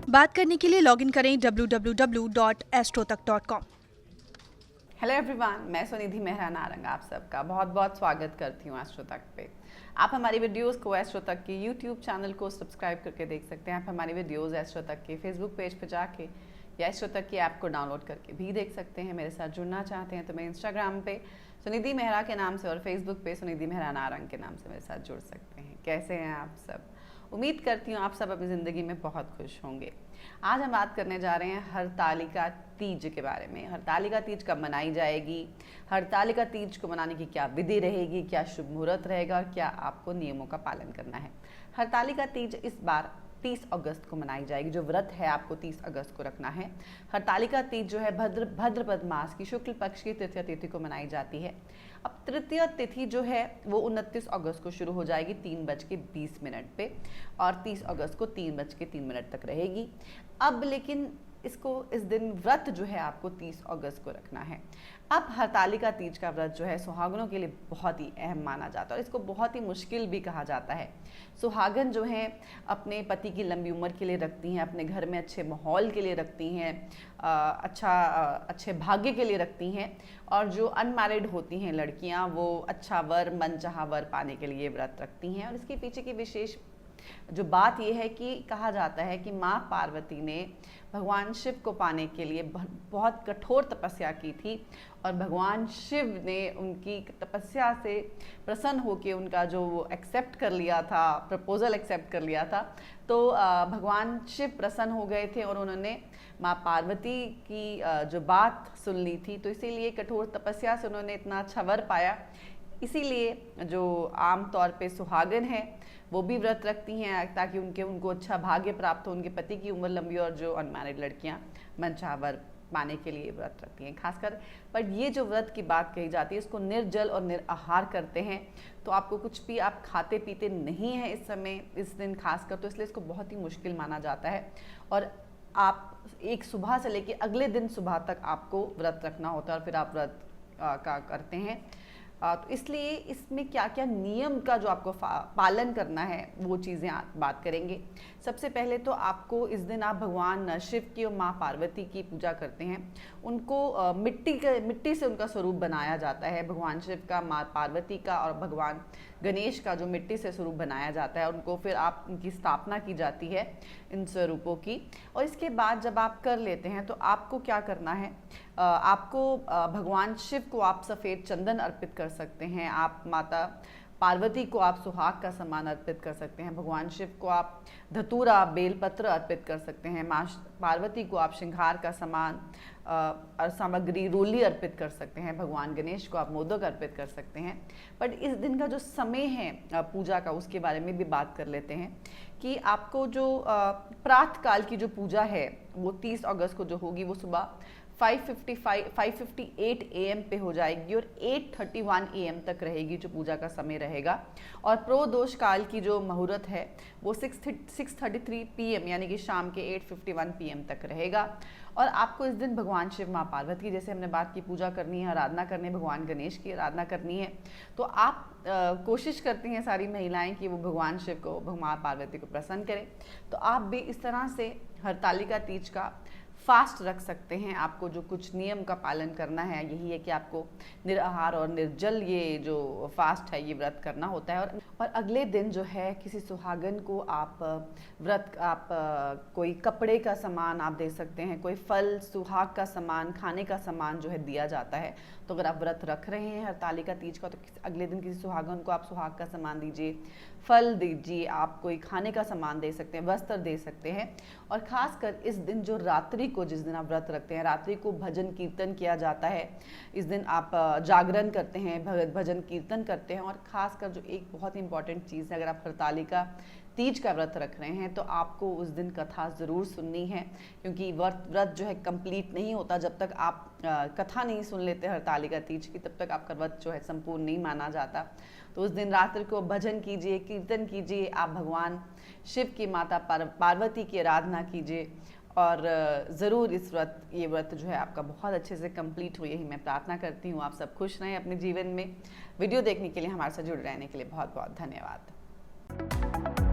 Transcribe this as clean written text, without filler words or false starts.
बात करने के लिए लॉगिन करें www.astrotak.com। हेलो एवरीवन, मैं सुनिधि मेहरा नारंग आप सबका बहुत बहुत स्वागत करती हूँ एस्ट्रो तक पे। आप हमारी वीडियोस को एस्ट्रो तक के यूट्यूब चैनल को सब्सक्राइब करके देख सकते हैं। आप हमारी वीडियोस एस्ट्रो तक के फेसबुक पेज पे जाके या एस्ट्रो तक की ऐप को डाउनलोड करके भी देख सकते हैं। मेरे साथ जुड़ना चाहते हैं तो मैं इंस्टाग्राम पे सुनिधि मेहरा के नाम से और फेसबुक पे सुनिधि मेहरा नारंग के नाम से मेरे साथ जुड़ सकते हैं। कैसे हैं आप सब? उम्मीद करती हूँ आप सब अपनी ज़िंदगी में बहुत खुश होंगे। आज हम बात करने जा रहे हैं हरतालिका तीज के बारे में। हरतालिका तीज कब मनाई जाएगी, हरतालिका तीज को मनाने की क्या विधि रहेगी, क्या शुभ मुहूर्त रहेगा और क्या आपको नियमों का पालन करना है। हरतालिका तीज इस बार 30 अगस्त को मनाई जाएगी। जो व्रत है आपको 30 अगस्त को रखना है। हरतालिका तीज जो है भाद्रपद मास की शुक्ल पक्ष की तृतीया तिथि को मनाई जाती है। अब तृतीय तिथि जो है वो 29 अगस्त को शुरू हो जाएगी 3:20 पे और 30 अगस्त को 3:03 तक रहेगी। अब लेकिन इस दिन व्रत जो है आपको 30 अगस्त को रखना है। अब हरतालिका तीज का व्रत जो है सुहागनों के लिए बहुत ही अहम माना जाता है और इसको बहुत ही मुश्किल भी कहा जाता है। सुहागन जो हैं अपने पति की लंबी उम्र के लिए रखती हैं, अपने घर में अच्छे माहौल के लिए रखती हैं, अच्छे भाग्य के लिए रखती हैं। और जो अनमैरिड होती हैं लड़कियां वो अच्छा वर, मनचाहा वर पाने के लिए व्रत रखती हैं। और इसके पीछे की विशेष जो बात यह है कि कहा जाता है कि माँ पार्वती ने भगवान शिव को पाने के लिए बहुत कठोर तपस्या की थी और भगवान शिव ने उनकी तपस्या से प्रसन्न होकर उनका जो वो एक्सेप्ट कर लिया था, प्रपोजल एक्सेप्ट कर लिया था। तो भगवान शिव प्रसन्न हो गए थे और उन्होंने माँ पार्वती की जो बात सुन ली थी। तो इसीलिए कठोर तपस्या से उन्होंने इतना अच्छा वर पाया। इसीलिए जो आम तौर पे सुहागन है वो भी व्रत रखती हैं ताकि उनको अच्छा भाग्य प्राप्त हो, उनके पति की उम्र लंबी। और जो अनमैरिड लड़कियां मनचाहा वर पाने के लिए व्रत रखती हैं खासकर। पर ये जो व्रत की बात कही जाती है इसको निर्जल और निराहार करते हैं। तो आपको कुछ भी आप खाते पीते नहीं हैं इस समय, इस दिन खासकर, तो इसलिए इसको बहुत ही मुश्किल माना जाता है। और आप एक सुबह से लेकर अगले दिन सुबह तक आपको व्रत रखना होता है और फिर आप व्रत का करते हैं। तो इसलिए इसमें क्या क्या नियम का जो आपको पालन करना है वो चीज़ें बात करेंगे। सबसे पहले तो आपको इस दिन आप भगवान शिव की और माँ पार्वती की पूजा करते हैं। उनको मिट्टी से उनका स्वरूप बनाया जाता है। भगवान शिव का, माँ पार्वती का और भगवान गणेश का जो मिट्टी से स्वरूप बनाया जाता है, उनको फिर आप उनकी स्थापना की जाती है इन स्वरूपों की। और इसके बाद जब आप कर लेते हैं तो आपको क्या करना है, आपको भगवान शिव को आप सफ़ेद चंदन अर्पित कर सकते हैं। आप माता पार्वती को आप सुहाग का सामान अर्पित कर सकते हैं। भगवान शिव को आप धतूरा, बेलपत्र अर्पित कर सकते हैं। माँ पार्वती को आप श्रृंगार का सामान और सामग्री रोली अर्पित कर सकते हैं। भगवान गणेश को आप मोदक अर्पित कर सकते हैं। बट इस दिन का जो समय है पूजा का, उसके बारे में भी बात कर लेते हैं कि आपको जो प्रातः काल की जो पूजा है वो 30 अगस्त को जो होगी वो सुबह 5:58 AM पे हो जाएगी और 8:31 AM तक रहेगी जो पूजा का समय रहेगा। और प्रोदोष काल की जो मुहूर्त है वो 6:33 PM यानी कि शाम के 8:51 PM तक रहेगा। और आपको इस दिन भगवान शिव, माँ पार्वती की, जैसे हमने बात की, पूजा करनी है, आराधना करनी है, भगवान गणेश की आराधना करनी है। तो आप कोशिश करती हैं सारी महिलाएं कि वो भगवान शिव को, माँ पार्वती को प्रसन्न करें। तो आप भी इस तरह से हरतालिका तीज का फास्ट रख सकते हैं। आपको जो कुछ नियम का पालन करना है यही है कि आपको निराहार और निर्जल ये जो फास्ट है ये व्रत करना होता है। और अगले दिन जो है किसी सुहागन को आप कोई कपड़े का सामान आप दे सकते हैं, कोई फल, सुहाग का सामान, खाने का सामान जो है दिया जाता है। तो अगर आप व्रत रख रहे हैं हरतालिका तीज का तो अगले दिन किसी सुहागन को आप सुहाग का सामान दीजिए, फल दीजिए, आप कोई खाने का सामान दे सकते हैं, वस्त्र दे सकते हैं। और खासकर इस दिन जो रात्रि को, जिस दिन आप व्रत रखते हैं, रात्रि को भजन कीर्तन किया जाता है। इस दिन आप जागरण करते हैं, भजन कीर्तन करते हैं। और खासकर जो एक बहुत ही इंपॉर्टेंट चीज़ है, अगर आप हरतालिका तीज का व्रत रख रहे हैं तो आपको उस दिन कथा ज़रूर सुननी है, क्योंकि व्रत जो है कंप्लीट नहीं होता जब तक आप कथा नहीं सुन लेते हरतालिका तीज की, तब तक आपका व्रत जो है संपूर्ण नहीं माना जाता। तो उस दिन रात्रि को भजन कीजिए, कीर्तन कीजिए, आप भगवान शिव की, माता पार्वती की आराधना कीजिए और ज़रूर ये व्रत जो है आपका बहुत अच्छे से कंप्लीट हो, यही मैं प्रार्थना करती हूँ। आप सब खुश रहें अपने जीवन में। वीडियो देखने के लिए, हमारे साथ जुड़े रहने के लिए बहुत बहुत धन्यवाद।